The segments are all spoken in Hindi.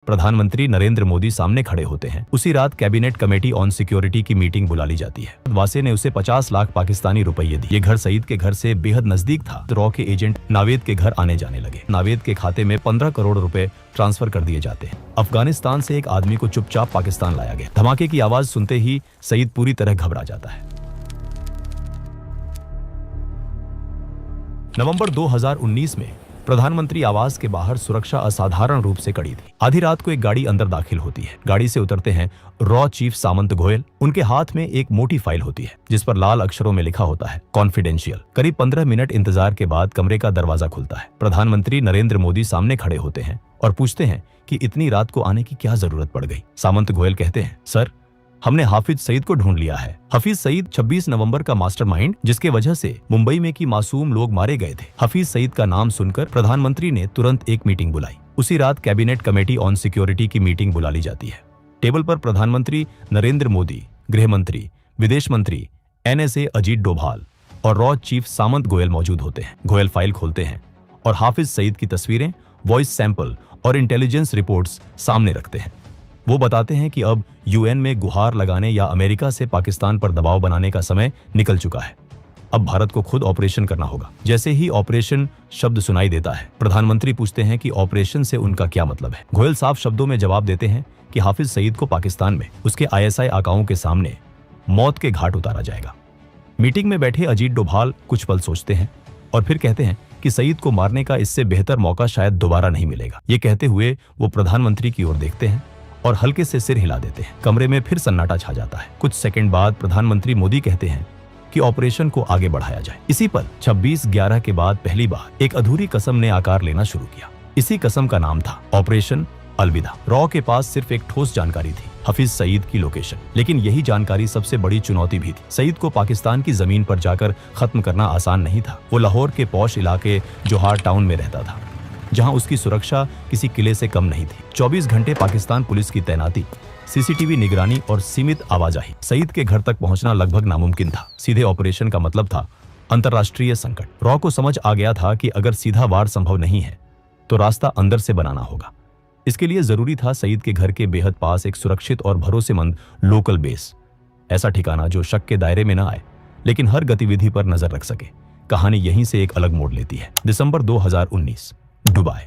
प्रधानमंत्री नरेंद्र मोदी सामने खड़े होते हैं। उसी रात कैबिनेट कमेटी ऑन सिक्योरिटी की मीटिंग बुला ली जाती है। वासे ने उसे 50 लाख पाकिस्तानी रुपये दिए। ये घर सईद के घर से बेहद नजदीक था। रॉ के एजेंट नावेद के घर आने जाने लगे। नावेद के खाते में 15 करोड़ रुपए ट्रांसफर कर दिए जाते हैं। अफगानिस्तान से एक आदमी को चुपचाप पाकिस्तान लाया गया। धमाके की आवाज सुनते ही सईद पूरी तरह घबरा जाता है। नवंबर 2019 में प्रधानमंत्री आवास के बाहर सुरक्षा असाधारण रूप से कड़ी थी। आधी रात को एक गाड़ी अंदर दाखिल होती है। गाड़ी से उतरते हैं रॉ चीफ सामंत गोयल। उनके हाथ में एक मोटी फाइल होती है जिस पर लाल अक्षरों में लिखा होता है कॉन्फिडेंशियल। करीब 15 मिनट इंतजार के बाद कमरे का दरवाजा खुलता है। प्रधानमंत्री नरेंद्र मोदी सामने खड़े होते हैं और पूछते हैं कि इतनी रात को आने की क्या जरूरत पड़ गई। सामंत गोयल कहते हैं, सर, हमने हाफिज सईद को ढूंढ लिया है। हफीज सईद 26 नवंबर का मास्टरमाइंड जिसके वजह से मुंबई में की मासूम लोग मारे गए थे। हफीज सईद का नाम सुनकर प्रधानमंत्री ने तुरंत एक मीटिंग बुलाई। उसी रात कैबिनेट कमेटी ऑन सिक्योरिटी की मीटिंग बुला ली जाती है। टेबल पर प्रधानमंत्री नरेंद्र मोदी, गृह मंत्री, विदेश मंत्री, NSA अजीत डोभाल और रॉ चीफ सामंत गोयल मौजूद होते हैं। गोयल फाइल खोलते हैं और हाफिज सईद की तस्वीरें, वॉइस सैंपल और इंटेलिजेंस रिपोर्ट्स सामने रखते हैं। वो बताते हैं कि अब UN में गुहार लगाने या अमेरिका से पाकिस्तान पर दबाव बनाने का समय निकल चुका है। अब भारत को खुद ऑपरेशन करना होगा। जैसे ही ऑपरेशन शब्द सुनाई देता है, प्रधानमंत्री पूछते हैं कि ऑपरेशन से उनका क्या मतलब है। गोयल साफ शब्दों में जवाब देते हैं कि हाफिज सईद को पाकिस्तान में उसके ISI आकाओं के सामने मौत के घाट उतारा जाएगा। मीटिंग में बैठे अजीत डोभाल कुछ पल सोचते हैं और फिर कहते हैं कि सईद को मारने का इससे बेहतर मौका शायद दोबारा नहीं मिलेगा। ये कहते हुए वो प्रधानमंत्री की ओर देखते हैं और हल्के से सिर हिला देते हैं। कमरे में फिर सन्नाटा छा जाता है। कुछ सेकंड बाद प्रधानमंत्री मोदी कहते हैं कि ऑपरेशन को आगे बढ़ाया जाए। इसी पल 26/11 के बाद पहली बार एक अधूरी कसम ने आकार लेना शुरू किया। इसी कसम का नाम था ऑपरेशन अलविदा। रॉ के पास सिर्फ एक ठोस जानकारी थी, हफीज सईद की लोकेशन। लेकिन यही जानकारी सबसे बड़ी चुनौती भी थी। सईद को पाकिस्तान की जमीन पर जाकर खत्म करना आसान नहीं था। वो लाहौर के पॉश इलाके जोहार टाउन में रहता था, जहां उसकी सुरक्षा किसी किले से कम नहीं थी। 24 घंटे पाकिस्तान पुलिस की तैनाती, CCTV निगरानी और सीमित आवाजाही। सईद के घर तक पहुंचना लगभग नामुमकिन था। सीधे ऑपरेशन का मतलब था अंतर्राष्ट्रीय संकट। रॉ को समझ आ गया था कि अगर सीधा वार संभव नहीं है तो रास्ता अंदर से बनाना होगा। इसके लिए जरूरी था सईद के घर के बेहद पास एक सुरक्षित और भरोसेमंद लोकल बेस। ऐसा ठिकाना जो शक के दायरे में न आए लेकिन हर गतिविधि पर नजर रख सके। कहानी यहीं से एक अलग मोड़ लेती है। दिसंबर 2019, दुबई।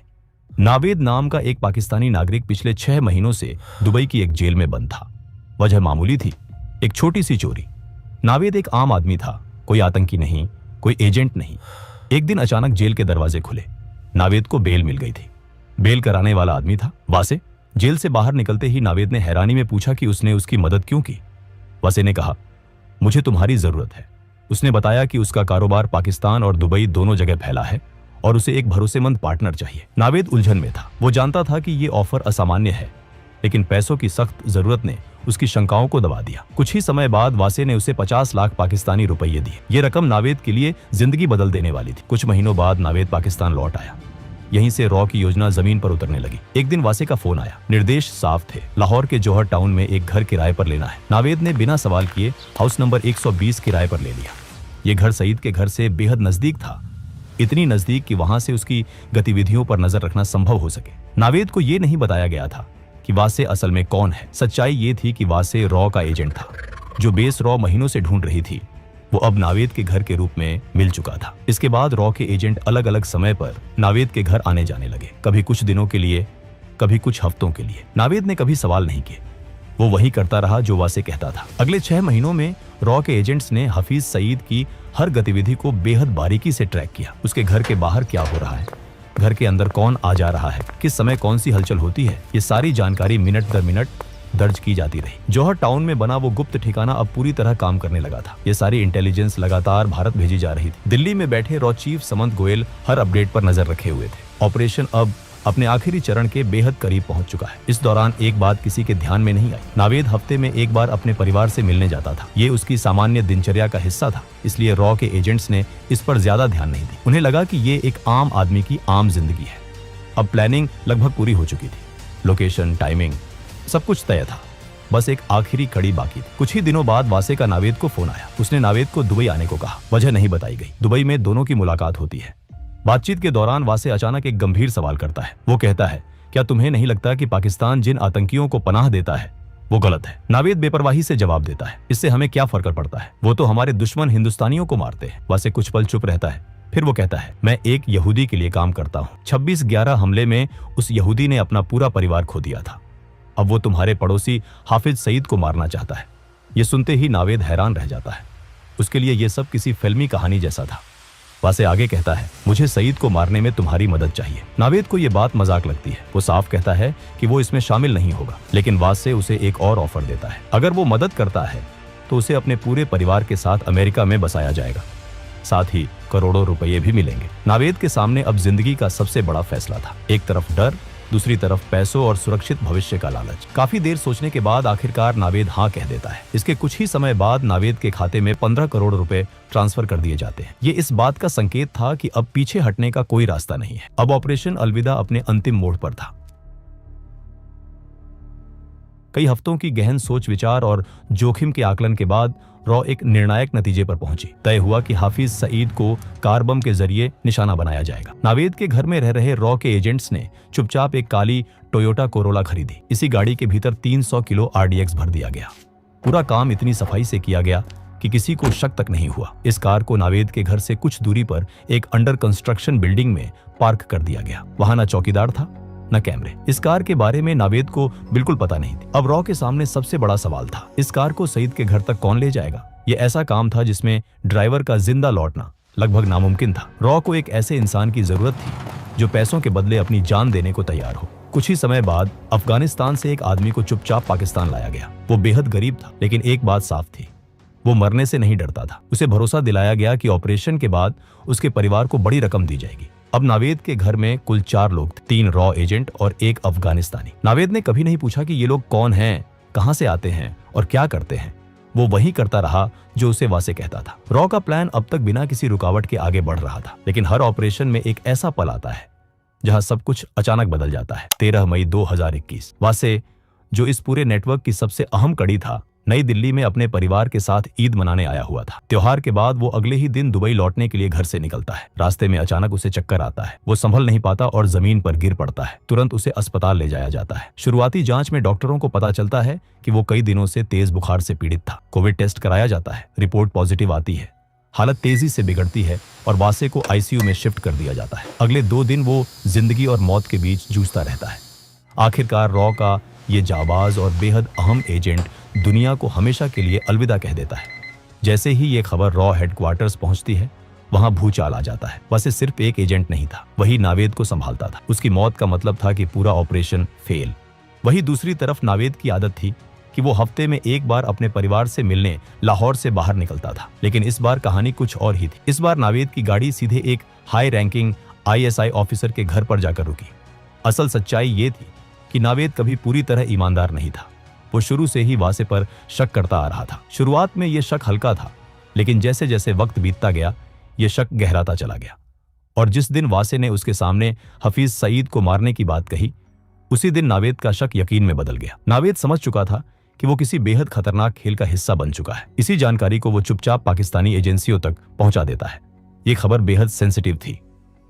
नावेद नाम का एक पाकिस्तानी नागरिक पिछले 6 महीनों से दुबई की एक जेल में बंद था। वजह मामूली थी, एक छोटी सी चोरी। नावेद एक आम आदमी था, कोई आतंकी नहीं, कोई एजेंट नहीं। एक दिन अचानक जेल के दरवाजे खुले। नावेद को बेल मिल गई थी। बेल कराने वाला आदमी था वासे। जेल से बाहर निकलते ही नावेद ने हैरानी में पूछा कि उसने उसकी मदद क्यों की। वासे ने कहा, मुझे तुम्हारी जरूरत है। उसने बताया कि उसका कारोबार पाकिस्तान और दुबई दोनों जगह फैला है और उसे एक भरोसेमंद पार्टनर चाहिए। नावेद उलझन में था। वो जानता था कि ये ऑफर असामान्य है, लेकिन पैसों की सख्त जरूरत ने उसकी शंकाओं को दबा दिया। कुछ ही समय बाद वासे ने उसे 50 लाख पाकिस्तानी रुपये दिए। ये रकम नावेद के लिए जिंदगी बदल देने वाली थी। कुछ महीनों बाद नावेद पाकिस्तान लौट आया। यहीं से रॉ की योजना जमीन पर उतरने लगी। एक दिन वासे का फोन आया। निर्देश साफ थे, लाहौर के जौहर टाउन में एक घर किराए पर लेना है। नावेद ने बिना सवाल किए हाउस नंबर 120 किराए पर ले लिया। ये घर सईद के घर से बेहद नजदीक था, इतनी नजदीक कि वहां से उसकी गतिविधियों पर नजर रखना संभव हो सके। नावेद को यह नहीं बताया गया था कि वासे असल में कौन है। सच्चाई ये थी कि वासे रॉ का एजेंट था। जो बेस रॉ महीनों से ढूंढ रही थी वो अब नावेद के घर के रूप में मिल चुका था। इसके बाद रॉ के एजेंट अलग अलग समय पर नावेद के घर आने जाने लगे, कभी कुछ दिनों के लिए, कभी कुछ हफ्तों के लिए। नावेद ने कभी सवाल नहीं किए, वो वही करता रहा जो वासे कहता था। अगले 6 महीनों में रॉ के एजेंट्स ने हफीज सईद की हर गतिविधि को बेहद बारीकी से ट्रैक किया। उसके घर के बाहर क्या हो रहा है, घर के अंदर कौन आ जा रहा है, किस समय कौन सी हलचल होती है, ये सारी जानकारी मिनट दर मिनट दर्ज की जाती रही। जौहर टाउन में बना वो गुप्त ठिकाना अब पूरी तरह काम करने लगा था। ये सारी इंटेलिजेंस लगातार भारत भेजी जा रही थी। दिल्ली में बैठे रॉ चीफ सामंत गोयल हर अपडेट पर नजर रखे हुए थे। ऑपरेशन अब अपने आखिरी चरण के बेहद करीब पहुंच चुका है। इस दौरान एक बात किसी के ध्यान में नहीं आई। नावेद हफ्ते में एक बार अपने परिवार से मिलने जाता था। ये उसकी सामान्य दिनचर्या का हिस्सा था, इसलिए रॉ के एजेंट्स ने इस पर ज्यादा ध्यान नहीं दी। उन्हें लगा कि ये एक आम आदमी की आम जिंदगी है। अब प्लानिंग लगभग पूरी हो चुकी थी। लोकेशन, टाइमिंग, सब कुछ तय था। बस एक आखिरी कड़ी बाकी थी। कुछ ही दिनों बाद वासे का नावेद को फोन आया। उसने नावेद को दुबई आने को कहा। वजह नहीं बताई गई। दुबई में दोनों की मुलाकात होती है। बातचीत के दौरान वासे अचानक एक गंभीर सवाल करता है। वो कहता है क्या तुम्हें नहीं लगता कि पाकिस्तान जिन आतंकियों को पनाह देता है वो गलत है? नावेद बेपरवाही से जवाब देता है, इससे हमें क्या फर्क पड़ता है, वो तो हमारे दुश्मन हिंदुस्तानियों को मारते हैं। वासे कुछ पल चुप रहता है, फिर वो कहता है, मैं एक यहूदी के लिए काम करता हूँ। 26/11 हमले में उस यहूदी ने अपना पूरा परिवार खो दिया था। अब वो तुम्हारे पड़ोसी हाफिज सईद को मारना चाहता है। ये सुनते ही नावेद हैरान रह जाता है। उसके लिए ये सब किसी फिल्मी कहानी जैसा था। वासे आगे कहता है, मुझे सईद को मारने में तुम्हारी मदद चाहिए। नावेद को ये बात मजाक लगती है। वो साफ कहता है कि वो इसमें शामिल नहीं होगा, लेकिन वासे उसे एक और ऑफर देता है। अगर वो मदद करता है तो उसे अपने पूरे परिवार के साथ अमेरिका में बसाया जाएगा, साथ ही करोड़ों रुपये भी मिलेंगे। नावेद के सामने अब जिंदगी का सबसे बड़ा फैसला था। एक तरफ डर, दूसरी तरफ पैसों और सुरक्षित भविष्य का लालच। काफी देर सोचने के बाद आखिरकार नावेद हाँ कह देता है। इसके कुछ ही समय बाद नावेद के खाते में 15 करोड़ रुपए ट्रांसफर कर दिए जाते हैं। ये इस बात का संकेत था कि अब पीछे हटने का कोई रास्ता नहीं है। अब ऑपरेशन अलविदा अपने अंतिम मोड़ पर था। कई हफ्तों की गहन सोच विचार और जोखिम के आकलन के बाद रॉ एक निर्णायक नतीजे पर पहुंची। तय हुआ कि हाफिज सईद को कार बम के जरिए निशाना बनाया जाएगा। नावेद के घर में रह रहे रॉ के एजेंट्स ने चुपचाप एक काली टोयोटा कोरोला खरीदी। इसी गाड़ी के भीतर 300 किलो RDX भर दिया गया। पूरा काम इतनी सफाई से किया गया कि किसी को शक तक नहीं हुआ। इस कार को नावेद के घर से कुछ दूरी पर एक अंडर कंस्ट्रक्शन बिल्डिंग में पार्क कर दिया गया। वहां न चौकीदार था न कैमरे। इस कार के बारे में नावेद को बिल्कुल पता नहीं थी। अब रॉ के सामने सबसे बड़ा सवाल था, इस कार को सईद के घर तक कौन ले जाएगा? यह ऐसा काम था जिसमें ड्राइवर का जिंदा लौटना लगभग नामुमकिन था। रॉ को एक ऐसे इंसान की जरूरत थी जो पैसों के बदले अपनी जान देने को तैयार हो। कुछ ही समय बाद अफगानिस्तान से एक आदमी को चुपचाप पाकिस्तान लाया गया। वो बेहद गरीब था, लेकिन एक बात साफ थी, वो मरने से नहीं डरता था। उसे भरोसा दिलाया गया कि ऑपरेशन के बाद उसके परिवार को बड़ी रकम दी जाएगी। अब नावेद के घर में कुल 4 लोग थे, 3 रॉ एजेंट और 1 अफगानिस्तानी। नावेद ने कभी नहीं पूछा कि ये लोग कौन हैं, कहां से आते हैं और क्या करते हैं। वो वही करता रहा जो उसे वासे कहता था। रॉ का प्लान अब तक बिना किसी रुकावट के आगे बढ़ रहा था, लेकिन हर ऑपरेशन में एक ऐसा पल आता है जहां सब कुछ अचानक बदल जाता है। 13 मई 2021 वासे, जो इस पूरे नेटवर्क की सबसे अहम कड़ी था, नई दिल्ली में अपने परिवार के साथ ईद मनाने आया हुआ था। त्योहार के बाद वो अगले ही दिन दुबई लौटने के लिए घर से निकलता है। रास्ते में अचानक उसे चक्कर आता है। वो संभल नहीं पाता और जमीन पर गिर पड़ता है। तुरंत उसे अस्पताल ले जाया जाता है। शुरुआती जांच में डॉक्टरों को पता चलता है कि वो कई दिनों से तेज बुखार से पीड़ित था। कोविड टेस्ट कराया जाता है, रिपोर्ट पॉजिटिव आती है। हालत तेजी से बिगड़ती है और वासे को ICU में शिफ्ट कर दिया जाता है। अगले 2 दिन वो जिंदगी और मौत के बीच जूझता रहता है। आखिरकार रॉ का ये जाबाज और बेहद अहम एजेंट दुनिया को हमेशा के लिए अलविदा कह देता है। जैसे ही ये खबर रॉ हेडक्वार्टर्स पहुंचती है, वहां भूचाल आ जाता है। वैसे सिर्फ एक एजेंट नहीं था, वही नावेद को संभालता था। उसकी मौत का मतलब था कि पूरा ऑपरेशन फेल। वही दूसरी तरफ नावेद की आदत थी कि वो हफ्ते में एक बार अपने परिवार से मिलने लाहौर से बाहर निकलता था। लेकिन इस बार कहानी कुछ और ही थी। इस बार नावेद की गाड़ी सीधे एक हाई रैंकिंग ISI ऑफिसर के घर पर जाकर रुकी। असल सच्चाई ये थी कि नावेद कभी पूरी तरह ईमानदार नहीं था। वो शुरू से ही वासे पर शक करता आ रहा था। शुरुआत में ये शक हल्का था, लेकिन जैसे जैसे वक्त बीतता गया ये शक गहराता चला गया। और जिस दिन वासे ने उसके सामने हफीज सईद को मारने की बात कही, उसी दिन नावेद का शक यकीन में बदल गया। नावेद समझ चुका था कि वो किसी बेहद खतरनाक खेल का हिस्सा बन चुका है। इसी जानकारी को वो चुपचाप पाकिस्तानी एजेंसियों तक पहुंचा देता है। ये खबर बेहद सेंसिटिव थी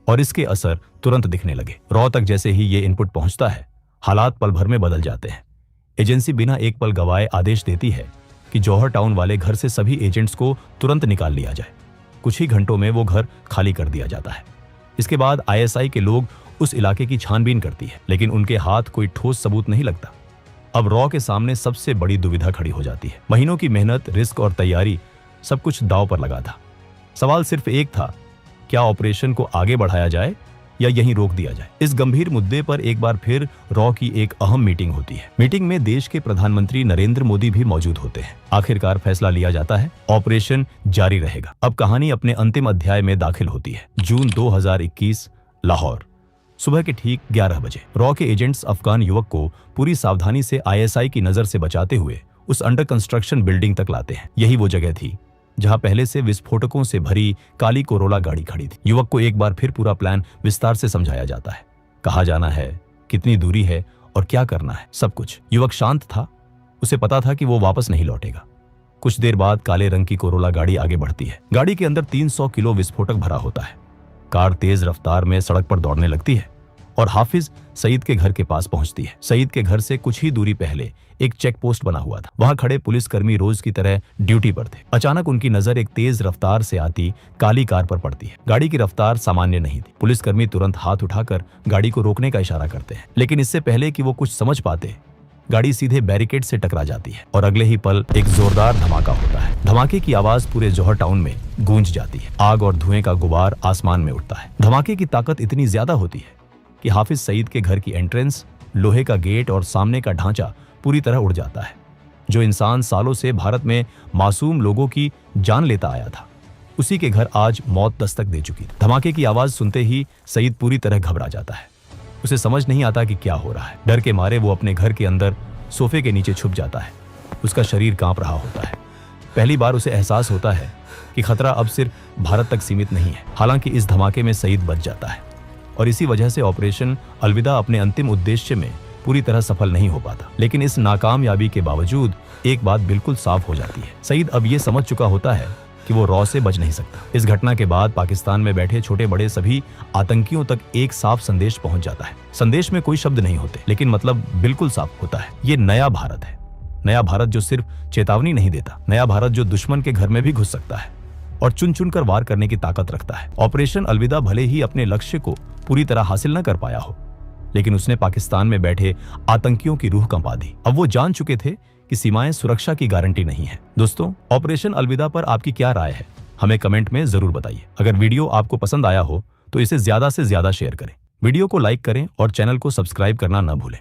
और इसके असर तुरंत दिखने लगे। रॉ तक जैसे ही ये इनपुट पहुंचता है, हालात पल भर में बदल जाते हैं। एजेंसी बिना एक पल गवाए आदेश देती है कि जौहर टाउन वाले घर से सभी एजेंट्स को तुरंत निकाल लिया जाए। कुछ ही घंटों में वो घर खाली कर दिया जाता है। इसके बाद ISI के लोग उस इलाके की छानबीन करती है, लेकिन उनके हाथ कोई ठोस सबूत नहीं लगता। अब रॉ के सामने सबसे बड़ी दुविधा खड़ी हो जाती है। महीनों की मेहनत, रिस्क और तैयारी, सब कुछ दांव पर लगा था। सवाल सिर्फ एक था, क्या ऑपरेशन को आगे बढ़ाया जाए या यहीं रोक दिया जाए। इस गंभीर मुद्दे पर एक बार फिर रॉ की एक अहम मीटिंग होती है। मीटिंग में देश के प्रधानमंत्री नरेंद्र मोदी भी मौजूद होते हैं। आखिरकार फैसला लिया जाता है, ऑपरेशन जारी रहेगा। अब कहानी अपने अंतिम अध्याय में दाखिल होती है। जून 2021, लाहौर, सुबह के ठीक 11 बजे। रॉ के एजेंट्स अफगान युवक को पूरी सावधानी से ISI की नजर से बचाते हुए उस अंडर कंस्ट्रक्शन बिल्डिंग तक लाते हैं। यही वो जगह थी जहां पहले से विस्फोटकों से भरी काली कोरोला गाड़ी खड़ी थी। युवक को एक बार फिर पूरा प्लान विस्तार से समझाया जाता है। कहाँ जाना है, कितनी दूरी है और क्या करना है, सब कुछ। युवक शांत था, उसे पता था कि वो वापस नहीं लौटेगा। कुछ देर बाद काले रंग की कोरोला गाड़ी आगे बढ़ती है। गाड़ी के अंदर 300 किलो विस्फोटक भरा होता है। कार तेज रफ्तार में सड़क पर दौड़ने लगती है और हाफिज सईद के घर के पास पहुंचती है। सईद के घर से कुछ ही दूरी पहले एक चेक पोस्ट बना हुआ था। वहां खड़े पुलिसकर्मी रोज की तरह ड्यूटी पर थे। अचानक उनकी नजर एक तेज रफ्तार से आती काली कार पर पड़ती है। गाड़ी की रफ्तार सामान्य नहीं थी। पुलिसकर्मी तुरंत हाथ उठाकर गाड़ी को रोकने का इशारा करते हैं, लेकिन इससे पहले कि वो कुछ समझ पाते गाड़ी सीधे बैरिकेड से टकरा जाती है और अगले ही पल एक जोरदार धमाका होता है। धमाके की आवाज पूरे जौहर टाउन में गूंज जाती है। आग और धुएं का गुबार आसमान में उठता है। धमाके की ताकत इतनी ज्यादा होती है कि हाफिज सईद के घर की एंट्रेंस, लोहे का गेट और सामने का ढांचा पूरी तरह उड़ जाता है। जो इंसान सालों से भारत में मासूम लोगों की जान लेता आया था, उसी के घर आज मौत दस्तक दे चुकी थी। धमाके की आवाज सुनते ही सईद पूरी तरह घबरा जाता है। उसे समझ नहीं आता कि क्या हो रहा है। डर के मारे वो अपने घर के अंदर सोफे के नीचे छुप जाता है। उसका शरीर कांप रहा होता है। पहली बार उसे एहसास होता है कि खतरा अब सिर्फ भारत तक सीमित नहीं है। हालांकि इस धमाके में सईद बच जाता है और इसी वजह से ऑपरेशन अलविदा अपने अंतिम उद्देश्य में पूरी तरह सफल नहीं हो पाता। लेकिन इस नाकामयाबी के बावजूद एक बात बिल्कुल साफ हो जाती है। सईद अब ये समझ चुका होता है कि वो रॉ से बच नहीं सकता। इस घटना के बाद पाकिस्तान में बैठे छोटे बड़े सभी आतंकियों तक एक साफ संदेश पहुंच जाता है। संदेश में कोई शब्द नहीं होते, लेकिन मतलब बिल्कुल साफ होता है। ये नया भारत है। नया भारत जो सिर्फ चेतावनी नहीं देता, नया भारत जो दुश्मन के घर में भी घुस सकता है और चुन चुन कर वार करने की ताकत रखता है। ऑपरेशन अलविदा भले ही अपने लक्ष्य को पूरी तरह हासिल न कर पाया हो, लेकिन उसने पाकिस्तान में बैठे आतंकियों की रूह कंपा दी। अब वो जान चुके थे कि सीमाएं सुरक्षा की गारंटी नहीं है। दोस्तों, ऑपरेशन अलविदा पर आपकी क्या राय है, हमें कमेंट में जरूर बताइए। अगर वीडियो आपको पसंद आया हो तो इसे ज्यादा से ज्यादा शेयर करें, वीडियो को लाइक करें और चैनल को सब्सक्राइब करना न भूलें।